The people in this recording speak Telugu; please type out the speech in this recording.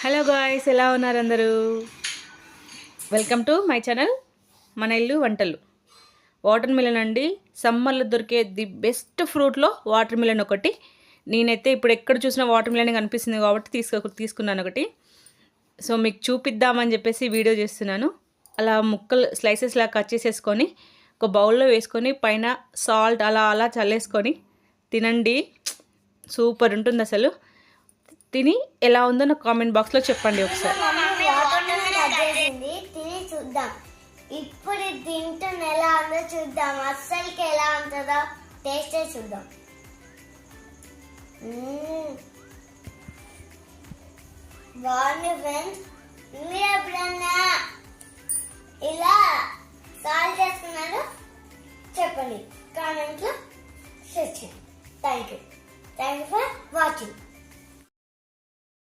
హలో గాయ్స్, ఎలా ఉన్నారు అందరూ? వెల్కమ్ టు మై ఛానల్ మన ఇల్లు వంటలు. వాటర్ మిలన్ అండి, సమ్మర్లో దొరికే ది బెస్ట్ ఫ్రూట్లో వాటర్ మిలన్ ఒకటి. నేనైతే ఇప్పుడు ఎక్కడ చూసినా వాటర్ మిలన్ కనిపిస్తుంది కాబట్టి తీసుకున్నాను ఒకటి. సో మీకు చూపిద్దామని చెప్పేసి వీడియో చేస్తున్నాను. అలా ముక్కలు స్లైసెస్లా కట్ చేసేసుకొని ఒక బౌల్లో వేసుకొని పైన సాల్ట్ అలా అలా చల్లేసుకొని తినండి. సూపర్ ఉంటుంది అసలు. తిని ఎలా ఉందో నాకు కామెంట్ బాక్స్లో చెప్పండి ఒకసారి. తిని చూద్దాం. ఇప్పుడు తింటున్న ఎలా ఉందో చూద్దాం. అస్సలకి ఎలా ఉంటుందో టేస్ట్ చూద్దాం. బాగుంది ఫ్రెండ్స్. మీరు ఎప్పుడన్నా ఇలా సాల్వ్ చేసుకున్నారో చెప్పండి, కామెంట్లో షేర్ చేయండి. Thank you for watching.